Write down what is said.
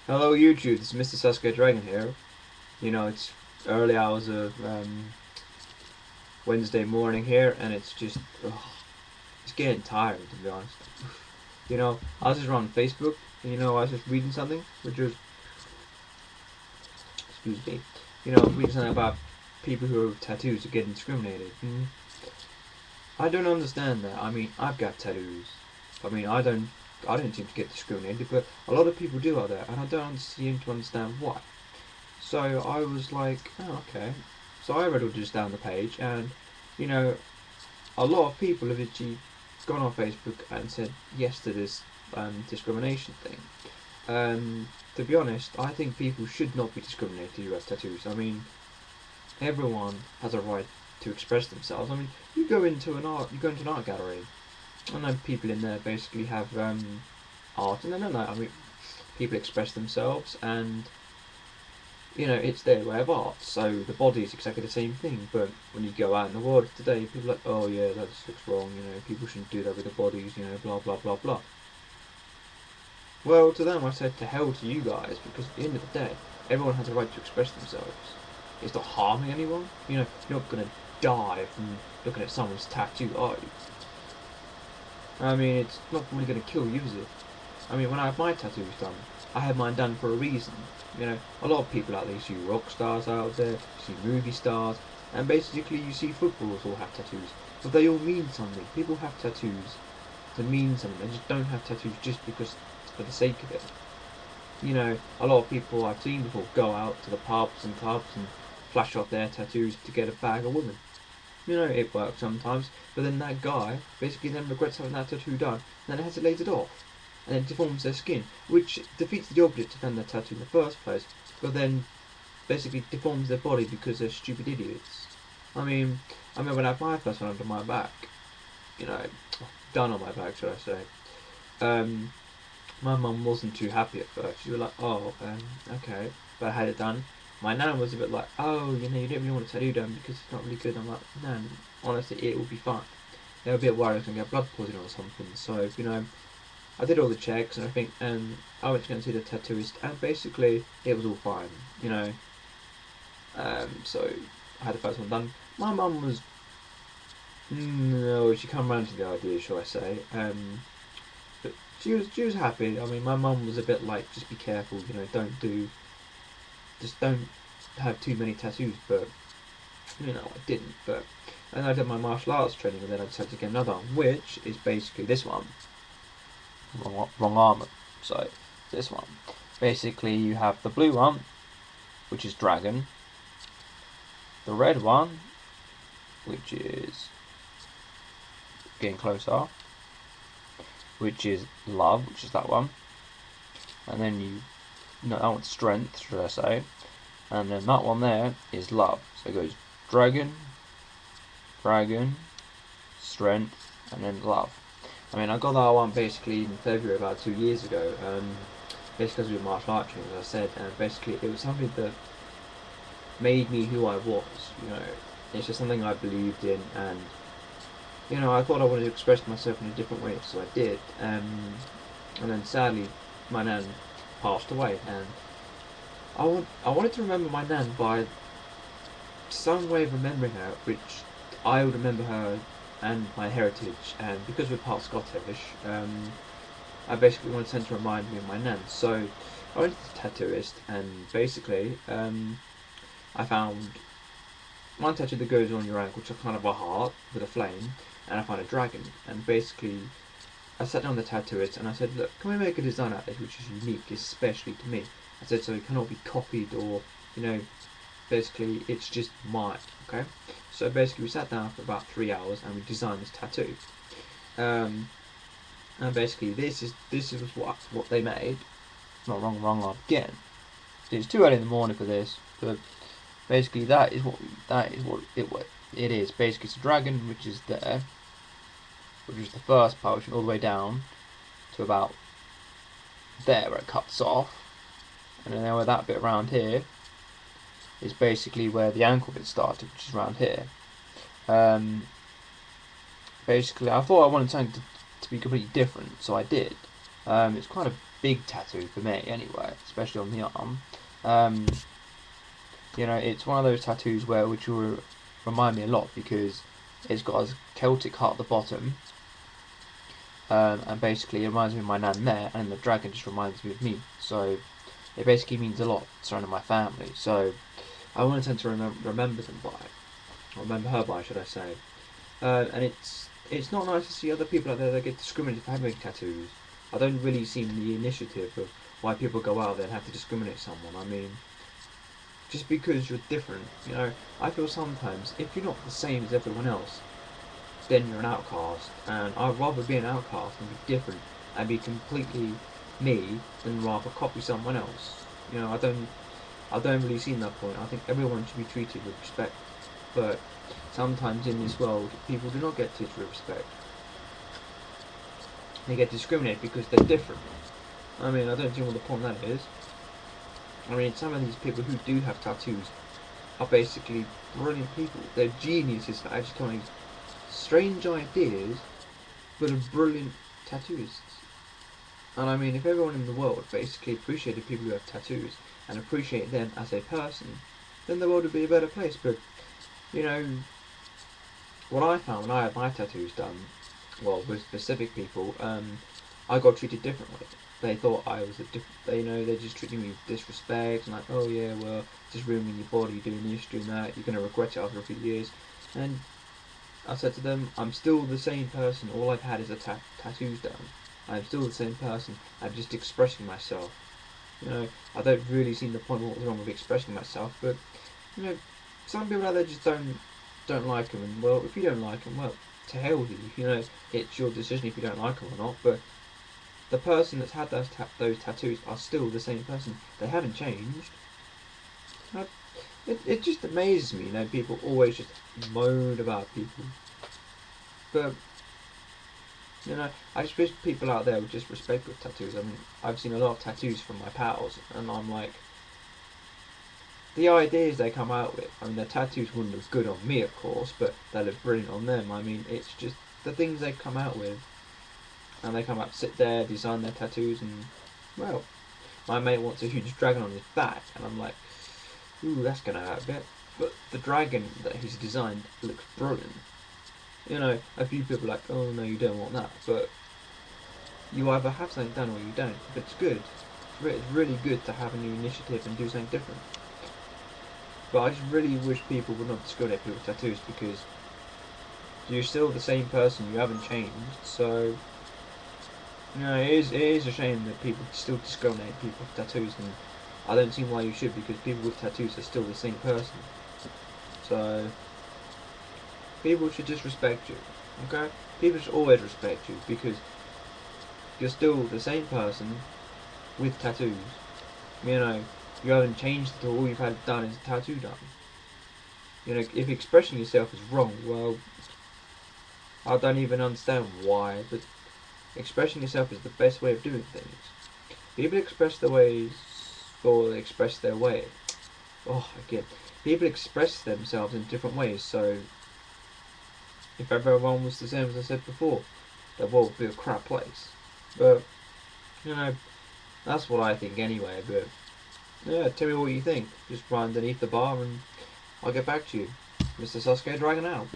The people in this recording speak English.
Hello YouTube, this is Mr. Sasuke Dragon here. It's early hours of Wednesday morning here, and it's just, it's getting tired, to be honest. I was just on Facebook, and I was just reading something, which was, excuse me, reading something about people who have tattoos are getting discriminated. I don't understand that. I mean, I've got tattoos. I don't seem to get discriminated, but a lot of people do out there, and I don't seem to understand why. So I was like, oh, okay. So I read all this down the page, and you know, a lot of people have actually gone on Facebook and said yes to this discrimination thing. To be honest, I think people should not be discriminated who have tattoos. I mean, everyone has a right to express themselves. I mean, you go into an art gallery. I know people in there basically have art, and I don't know. I mean, people express themselves, and it's their way of art. So the body is exactly the same thing. But when you go out in the world today, people are like, oh yeah, that just looks wrong. People shouldn't do that with their bodies. Blah blah blah blah. Well, to them, I said to hell to you guys, because at the end of the day, everyone has a right to express themselves. It's not harming anyone. You're not gonna die from looking at someone's tattoo, are you? I mean, it's not really gonna kill you, is it? I mean, when I have my tattoos done, I had mine done for a reason. A lot of people out there, you see rock stars out there, you see movie stars, and basically you see footballers all have tattoos. But they all mean something. People have tattoos to mean something. They just don't have tattoos just because for the sake of it. A lot of people I've seen before go out to the pubs and clubs and flash off their tattoos to get a bag of women. It works sometimes, but then that guy basically then regrets having that tattoo done, and then has it lasered off, and it deforms their skin, which defeats the object of having their tattoo in the first place, but then basically deforms their body because they're stupid idiots. I remember when I had my first one under my back, done on my back, should I say. My mum wasn't too happy at first. She was like, oh, okay, but I had it done. My nan was a bit like, oh, you don't really want a tattoo done because it's not really good. I'm like, nan, honestly, it will be fine. They were a bit worried I was going to get blood poisoning or something. So, I did all the checks and everything, and I went to go and see the tattooist, and basically, it was all fine, So, I had the first one done. My mum was, no, she come round to the idea, shall I say. But she was happy. I mean, my mum was a bit like, just be careful, just don't have too many tattoos, but I didn't. But and I did my martial arts training, and then I decided to get another one, which is basically this one. Wrong arm. So this one. Basically, you have the blue one, which is dragon. The red one, which is getting closer, which is love, which is that one. And then that one's strength, should I say. And then that one there is love. So it goes dragon, dragon, strength, and then love. I mean, I got that one basically in February about 2 years ago. Basically because of martial arts training, as I said, and basically it was something that made me who I was. It's just something I believed in, and I thought I wanted to express myself in a different way, so I did. And then sadly, my nan passed away, and I wanted to remember my nan by some way of remembering her, which I would remember her and my heritage, and because we're part Scottish, I basically wanted something to remind me of my nan. So I went to the tattooist, and basically I found one tattoo that goes on your ankle, which is kind of a heart with a flame, and I found a dragon, and basically I sat down with the tattooist and I said, look, can we make a design out of this which is unique, especially to me? I said, so it cannot be copied, or, basically it's just mine, okay? So basically we sat down for about 3 hours and we designed this tattoo. And basically this is what they made. Not wrong arm again. It's too early in the morning for this, but basically that is what it is. Basically it's a dragon, which is there, which is the first part, which is all the way down to about there where it cuts off, and then where that bit around here is basically where the ankle bit started, which is around here. Basically I thought I wanted something to be completely different, so I did. It's kind of big tattoo for me anyway, especially on the arm. Um, you know, it's one of those tattoos which will remind me a lot because it's got a Celtic heart at the bottom, and basically it reminds me of my nan there, and the dragon just reminds me of me. So it basically means a lot surrounding my family. So I want to tend to remember them by, or remember her by, should I say? And it's not nice to see other people out there that get discriminated for having tattoos. I don't really see the initiative of why people go out there and have to discriminate someone. I mean, just because you're different, you know, I feel sometimes if you're not the same as everyone else, then you're an outcast. And I'd rather be an outcast and be different and be completely me than rather copy someone else. You know, I don't really see that point. I think everyone should be treated with respect, but sometimes in this world, people do not get treated with respect. They get discriminated because they're different. I mean, I don't see what the point that is. I mean, some of these people who do have tattoos are basically brilliant people. They're geniuses for actually coming strange ideas, but are brilliant tattooists. And I mean, if everyone in the world basically appreciated people who have tattoos and appreciate them as a person, then the world would be a better place. But, you know, what I found when I had my tattoos done, well, with specific people, I got treated differently. They thought I was they just treated me with disrespect and like, oh yeah, well, just ruining your body, doing this, doing that, you're going to regret it after a few years. And I said to them, I'm still the same person, all I've had is a tattoos done. I'm still the same person, I'm just expressing myself. You know, I don't really see the point of what was wrong with expressing myself, but, you know, some people out there just don't like them, and well, if you don't like them, well, to hell with you. You know, it's your decision if you don't like them or not. But the person that's had those tattoos are still the same person. They haven't changed. It just amazes me. You know, people always just moan about people. But you know, I just wish people out there would just respect with tattoos. I mean, I've seen a lot of tattoos from my pals, and I'm like, the ideas they come out with, I mean, their tattoos wouldn't look good on me, of course, but they look brilliant on them. I mean, it's just the things they come out with. And they come out, sit there, design their tattoos, and, well, my mate wants a huge dragon on his back, and I'm like, ooh, that's going to hurt a bit. But the dragon that he's designed looks brilliant. You know, a few people are like, oh, no, you don't want that. But you either have something done or you don't. But it's good. It's really good to have a new initiative and do something different. But I just really wish people would not discriminate people with tattoos, because you're still the same person, you haven't changed. So, you know, it is a shame that people still discriminate people with tattoos, and I don't see why you should, because people with tattoos are still the same person. So, people should just respect you, okay? People should always respect you, because you're still the same person with tattoos. You know, you haven't changed at all, all you've had done is a tattoo done. You know, if expressing yourself is wrong, well, I don't even understand why, but expressing yourself is the best way of doing things. People express their ways, or they express their way. Oh, again, people express themselves in different ways, so if everyone was the same as I said before, the world would be a crap place. But, you know, that's what I think anyway, but yeah, tell me what you think. Just right underneath the bar and I'll get back to you. Mr. Sasuke Dragon out.